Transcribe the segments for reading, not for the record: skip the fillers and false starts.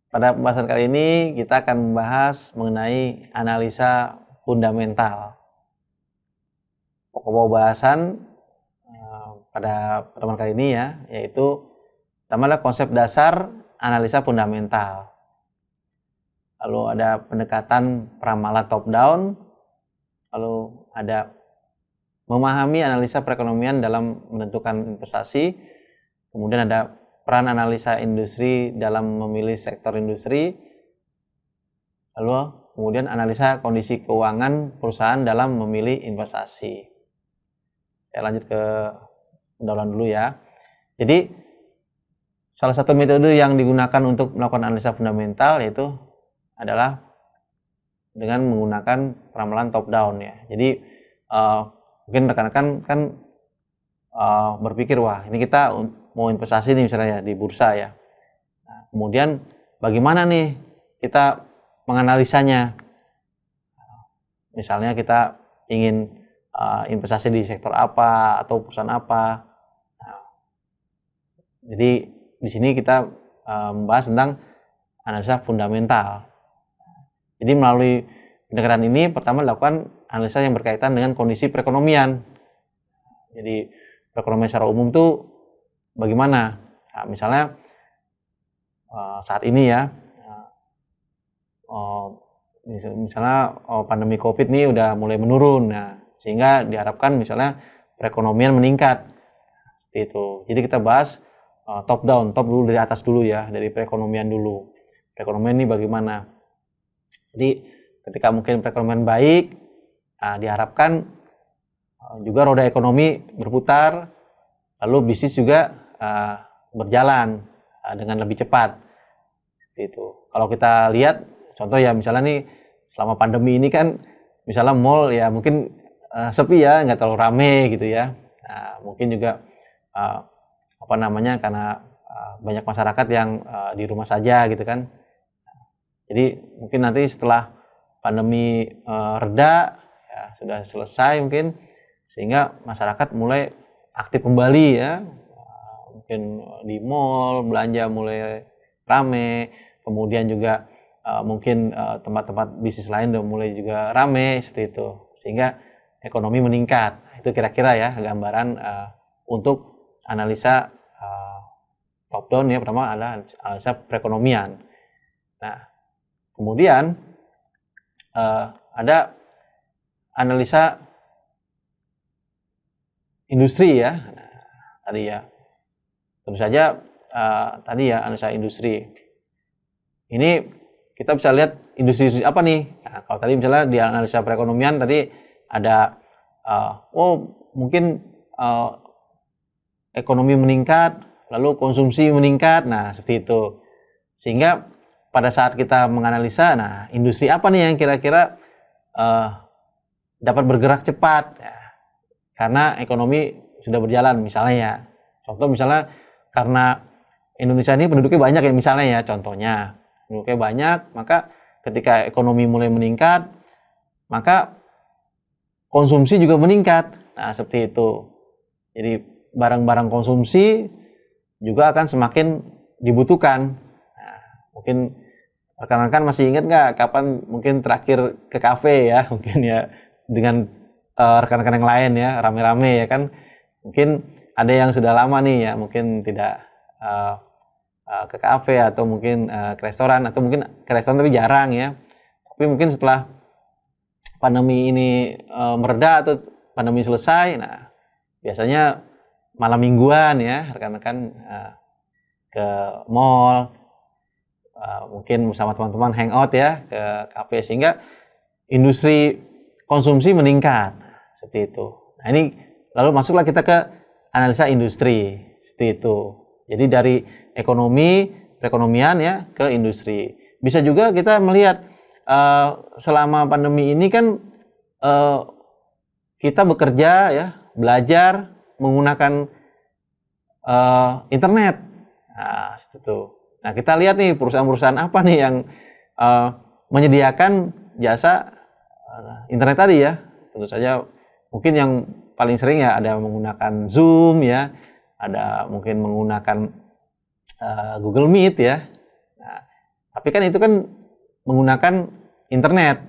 Pada pembahasan kali ini kita akan membahas mengenai analisa fundamental. Pokok bahasan pada pertemuan kali ini ya, yaitu pertama adalah konsep dasar analisa fundamental. Lalu ada pendekatan peramalan top down, lalu ada memahami analisa perekonomian dalam menentukan investasi, kemudian ada peran analisa industri dalam memilih sektor industri, lalu kemudian analisa kondisi keuangan perusahaan dalam memilih investasi. Saya lanjut ke pendahuluan dulu ya. Jadi salah satu metode yang digunakan untuk melakukan analisa fundamental yaitu adalah dengan menggunakan peramalan top down ya. Jadi mungkin rekan-rekan kan berpikir, wah ini kita mau investasi nih misalnya ya, di bursa ya. Nah, kemudian bagaimana nih kita menganalisanya? Misalnya kita ingin investasi di sektor apa atau perusahaan apa. Nah, jadi di sini kita membahas tentang analisa fundamental. Jadi melalui pendekatan ini pertama dilakukan analisa yang berkaitan dengan kondisi perekonomian. Jadi perekonomian secara umum tuh bagaimana? Nah, misalnya saat ini ya, misalnya pandemi COVID nih udah mulai menurun, nah sehingga diharapkan misalnya perekonomian meningkat, seperti itu. Jadi kita bahas top down, top dulu dari atas dulu ya, dari perekonomian dulu. Perekonomian ini bagaimana? Jadi ketika mungkin perekonomian baik, diharapkan juga roda ekonomi berputar, lalu bisnis juga berjalan dengan lebih cepat. Itu. Kalau kita lihat contoh ya misalnya nih selama pandemi ini kan misalnya mall ya mungkin sepi ya, nggak terlalu rame gitu ya. Nah, mungkin juga karena banyak masyarakat yang di rumah saja gitu kan. Jadi mungkin nanti setelah pandemi reda ya sudah selesai mungkin, sehingga masyarakat mulai aktif kembali ya, mungkin di mall belanja mulai rame, kemudian juga mungkin tempat-tempat bisnis lain udah mulai juga rame seperti itu, sehingga ekonomi meningkat. Itu kira-kira ya gambaran untuk analisa top down ya. Pertama adalah analisa perekonomian. Nah kemudian ada analisa industri ya. Nah, tadi ya tentu saja tadi ya analisa industri ini kita bisa lihat industri apa nih. Nah, kalau tadi misalnya di analisa perekonomian tadi ada mungkin ekonomi meningkat lalu konsumsi meningkat, nah seperti itu, sehingga pada saat kita menganalisa, nah industri apa nih yang kira-kira dapat bergerak cepat ya, karena ekonomi sudah berjalan misalnya ya. Contoh misalnya karena Indonesia ini penduduknya banyak ya misalnya ya, contohnya penduduknya banyak, maka ketika ekonomi mulai meningkat maka konsumsi juga meningkat. Nah seperti itu, jadi barang-barang konsumsi juga akan semakin dibutuhkan. Nah, mungkin rekan-rekan masih ingat nggak kapan mungkin terakhir ke kafe ya, mungkin ya dengan rekan-rekan yang lain ya, rame-rame ya kan. Mungkin ada yang sudah lama nih ya, mungkin tidak ke kafe atau mungkin ke restoran, atau mungkin ke restoran tapi jarang ya. Tapi mungkin setelah pandemi ini mereda atau pandemi selesai, nah biasanya malam mingguan ya rekan-rekan ke mall, mungkin bersama teman-teman hangout ya ke kafe, sehingga industri konsumsi meningkat seperti itu. Nah ini lalu masuklah kita ke analisa industri seperti itu. Jadi dari ekonomi perekonomian ya ke industri. Bisa juga kita melihat selama pandemi ini kan kita bekerja ya, belajar menggunakan internet. Nah, itu. Nah, kita lihat nih perusahaan-perusahaan apa nih yang menyediakan jasa internet tadi ya. Tentu saja mungkin yang paling sering ya ada menggunakan Zoom ya, ada mungkin menggunakan Google Meet ya. Nah, Tapi kan itu kan menggunakan internet.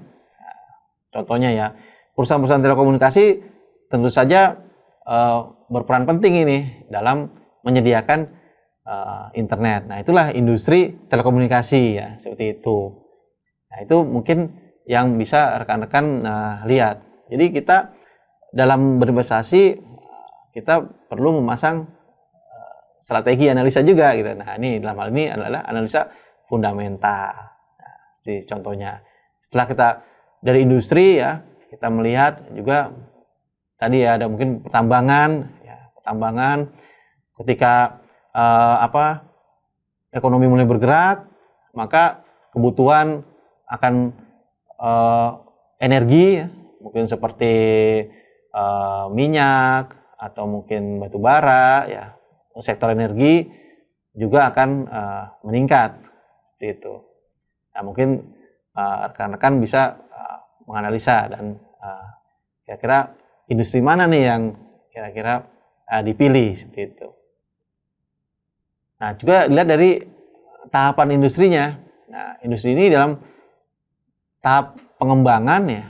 Contohnya ya, perusahaan-perusahaan telekomunikasi tentu saja berperan penting ini dalam menyediakan internet. Nah, itulah industri telekomunikasi ya, seperti itu. Nah, itu mungkin yang bisa rekan-rekan lihat. Jadi kita dalam berinvestasi kita perlu memasang strategi analisa juga gitu. Nah, ini dalam hal ini adalah analisa fundamental. Nah, contohnya. Setelah kita dari industri ya, kita melihat juga tadi ya ada mungkin pertambangan ketika ekonomi mulai bergerak, maka kebutuhan akan energi ya, mungkin seperti minyak atau mungkin batu bara ya, sektor energi juga akan meningkat gitu. Nah, mungkin rekan-rekan bisa menganalisa dan kira-kira industri mana nih yang kira-kira dipilih seperti itu. Nah, juga dilihat dari tahapan industrinya. Nah, industri ini dalam tahap pengembangan ya,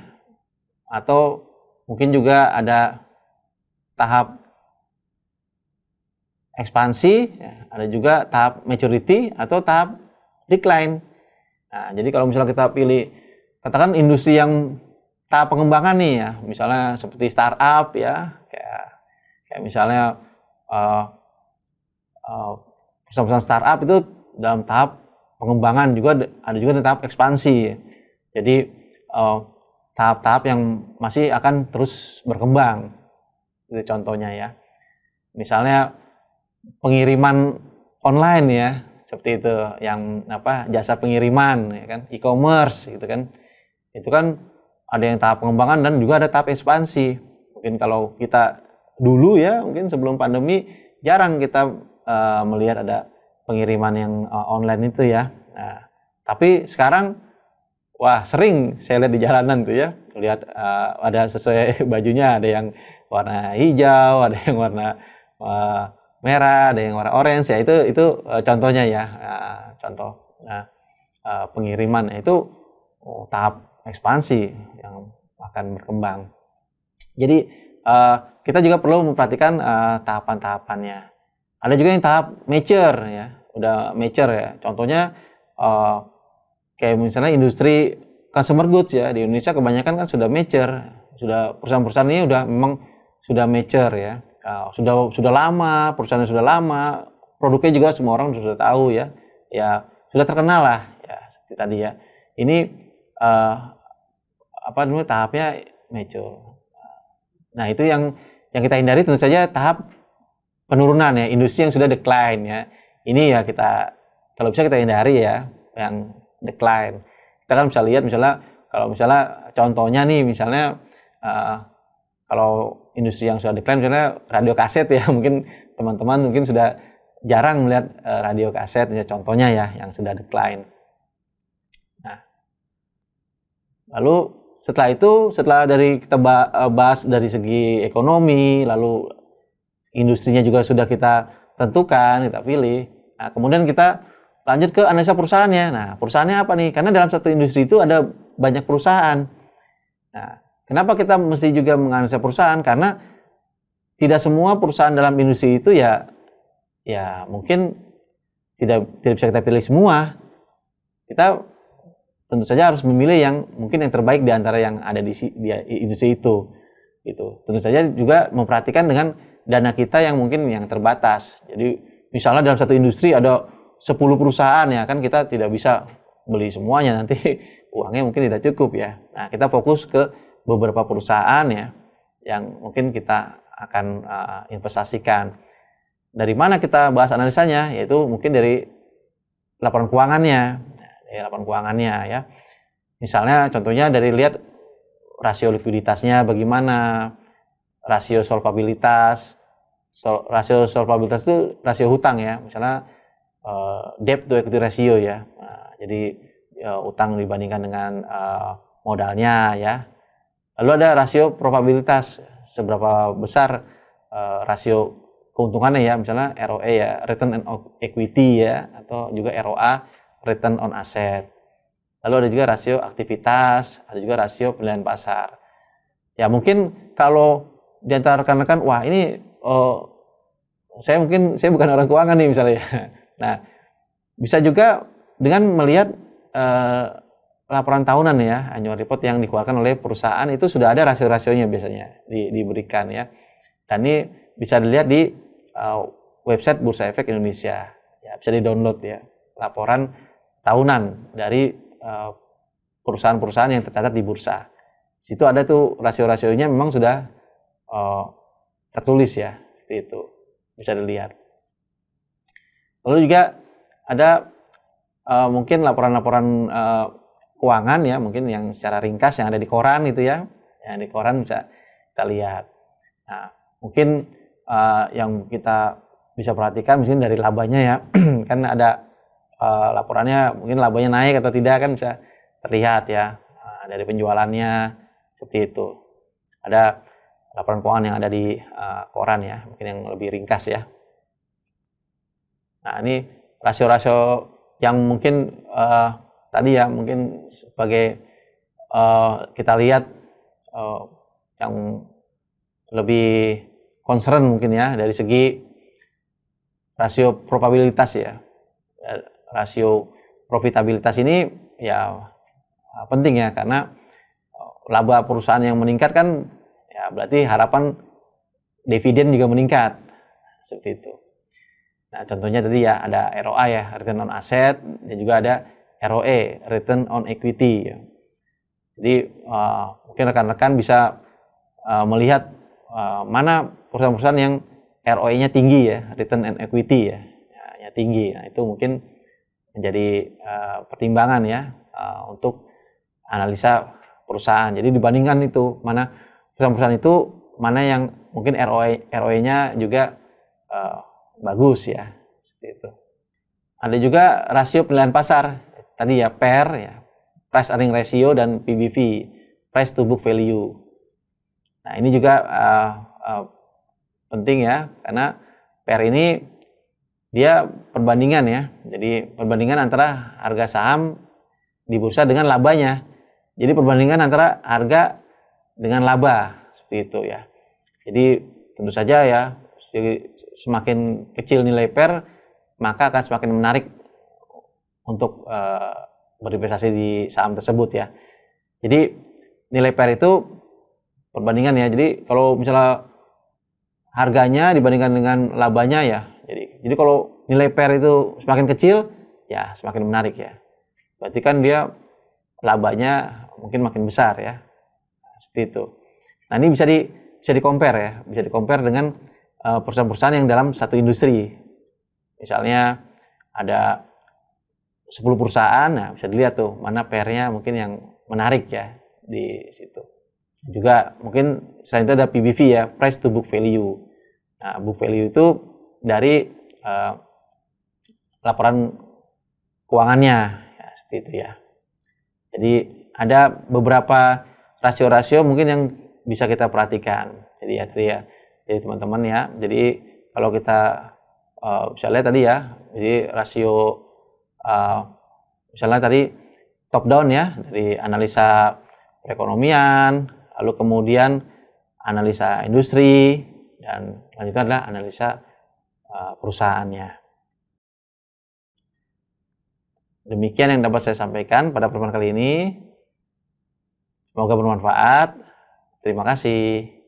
atau mungkin juga ada tahap ekspansi, ya, ada juga tahap maturity atau tahap decline. Nah, jadi kalau misalnya kita pilih, katakan industri yang tahap pengembangan nih ya, misalnya seperti startup ya, kayak misalnya perusahaan-perusahaan startup itu dalam tahap pengembangan, juga ada juga di tahap ekspansi. Jadi tahap-tahap yang masih akan terus berkembang. Itu contohnya ya. Misalnya pengiriman online ya, seperti itu, yang jasa pengiriman ya kan, e-commerce gitu kan. Itu kan ada yang tahap pengembangan dan juga ada tahap ekspansi. Mungkin kalau kita dulu ya, mungkin sebelum pandemi jarang kita melihat ada pengiriman yang online itu ya. Nah, tapi sekarang wah, sering saya lihat di jalanan tuh ya, lihat ada sesuai bajunya, ada yang warna hijau, ada yang warna merah, ada yang warna orange ya, itu contohnya ya, contoh pengiriman itu tahap ekspansi yang akan berkembang. Jadi kita juga perlu memperhatikan tahapan-tahapannya. Ada juga yang tahap mature ya, udah mature ya. Contohnya kayak misalnya industri consumer goods ya, di Indonesia kebanyakan kan sudah mature, sudah perusahaan-perusahaan ini memang sudah mature ya. Sudah lama, perusahaannya sudah lama, produknya juga semua orang sudah tahu ya. Ya, sudah terkenal lah ya, seperti tadi ya. Ini tahapnya mature. Nah, itu yang kita hindari tentu saja tahap penurunan ya, industri yang sudah decline ya. Ini ya kalau bisa kita hindari ya, yang decline. Kita kan bisa lihat kalau misalnya contohnya nih, misalnya kalau industri yang sudah decline, misalnya radio kaset ya, mungkin teman-teman mungkin sudah jarang melihat radio kaset ya, contohnya ya, yang sudah decline. Nah, lalu setelah dari kita bahas dari segi ekonomi, lalu industrinya juga sudah kita tentukan, kita pilih. Nah, kemudian kita lanjut ke analisa perusahaannya. Nah, perusahaannya apa nih? Karena dalam satu industri itu ada banyak perusahaan. Nah, kenapa kita mesti juga menganalisa perusahaan? Karena tidak semua perusahaan dalam industri itu ya mungkin tidak bisa kita pilih semua. Kita tentu saja harus memilih yang mungkin yang terbaik di antara yang ada di industri itu. Gitu. Tentu saja juga memperhatikan dengan dana kita yang mungkin yang terbatas. Jadi misalnya dalam satu industri ada 10 perusahaan ya kan, kita tidak bisa beli semuanya, nanti uangnya mungkin tidak cukup ya. Nah, kita fokus ke beberapa perusahaan ya yang mungkin kita akan investasikan. Dari mana kita bahas analisanya? Yaitu mungkin dari laporan keuangannya. Ya. Misalnya contohnya dari lihat rasio likuiditasnya bagaimana, rasio solvabilitas. Rasio solvabilitas itu rasio hutang ya, misalnya debt to equity ratio ya. Nah, jadi utang dibandingkan dengan modalnya ya. Lalu ada rasio probabilitas, seberapa besar rasio keuntungannya ya, misalnya ROE ya, return on equity ya, atau juga ROA, return on asset. Lalu ada juga rasio aktivitas, ada juga rasio penilaian pasar. Ya mungkin kalau di antara rekan-rekan, wah ini saya bukan orang keuangan nih misalnya. Nah, bisa juga dengan melihat laporan tahunan ya, annual report yang dikeluarkan oleh perusahaan itu sudah ada rasio-rasionya biasanya diberikan ya. Dan ini bisa dilihat di website Bursa Efek Indonesia. Ya, bisa di-download ya, laporan tahunan dari perusahaan-perusahaan yang tercatat di bursa. Di situ ada tuh rasio-rasionya memang sudah tertulis ya, seperti itu. Bisa dilihat. Lalu juga ada mungkin laporan-laporan keuangan ya, mungkin yang secara ringkas yang ada di koran itu ya. Yang di koran bisa kita lihat. Nah, mungkin yang kita bisa perhatikan mungkin dari labanya ya. Kan ada laporannya, mungkin labanya naik atau tidak kan bisa terlihat ya. Dari penjualannya seperti itu. Ada laporan keuangan yang ada di koran ya, mungkin yang lebih ringkas ya. Nah, ini rasio-rasio yang mungkin tadi ya, mungkin sebagai kita lihat yang lebih concern mungkin ya dari segi rasio probabilitas ya. Rasio profitabilitas ini ya penting ya, karena laba perusahaan yang meningkat kan ya berarti harapan dividen juga meningkat seperti itu. Nah, contohnya tadi ya ada ROA ya, return on asset, dan juga ada ROE, return on equity ya. Jadi mungkin rekan-rekan bisa melihat mana perusahaan-perusahaan yang ROE-nya tinggi ya, return on equity ya, tinggi. Nah, itu mungkin menjadi pertimbangan ya untuk analisa perusahaan. Jadi dibandingkan itu mana perusahaan-perusahaan itu mana yang mungkin ROE-nya juga bagus ya, seperti itu. Ada juga rasio penilaian pasar tadi ya, PER ya, price earning ratio, dan PBV, price to book value. Nah, ini juga penting ya, karena PER ini dia perbandingan ya, jadi perbandingan antara harga saham di bursa dengan labanya. Jadi perbandingan antara harga dengan laba seperti itu ya. Jadi tentu saja ya, semakin kecil nilai PER maka akan semakin menarik untuk berinvestasi di saham tersebut ya. Jadi nilai PER itu perbandingan ya. Jadi kalau misalnya harganya dibandingkan dengan labanya ya, jadi kalau nilai PER itu semakin kecil ya semakin menarik ya. Berarti kan dia labanya mungkin makin besar ya. Seperti itu. Nah, ini bisa di compare ya, bisa di compare dengan perusahaan-perusahaan yang dalam satu industri. Misalnya ada 10 perusahaan, nah bisa dilihat tuh mana PER-nya mungkin yang menarik ya di situ. Juga mungkin selain itu ada PBV ya, price to book value. Nah, book value itu dari laporan keuangannya ya, seperti itu ya. Jadi ada beberapa rasio-rasio mungkin yang bisa kita perhatikan. Jadi teman-teman ya. Jadi kalau kita bisa lihat tadi ya, jadi rasio misalnya tadi top down ya, dari analisa perekonomian, lalu kemudian analisa industri, dan selanjutnya adalah analisa perusahaannya. Demikian yang dapat saya sampaikan pada pertemuan kali ini. Semoga bermanfaat. Terima kasih.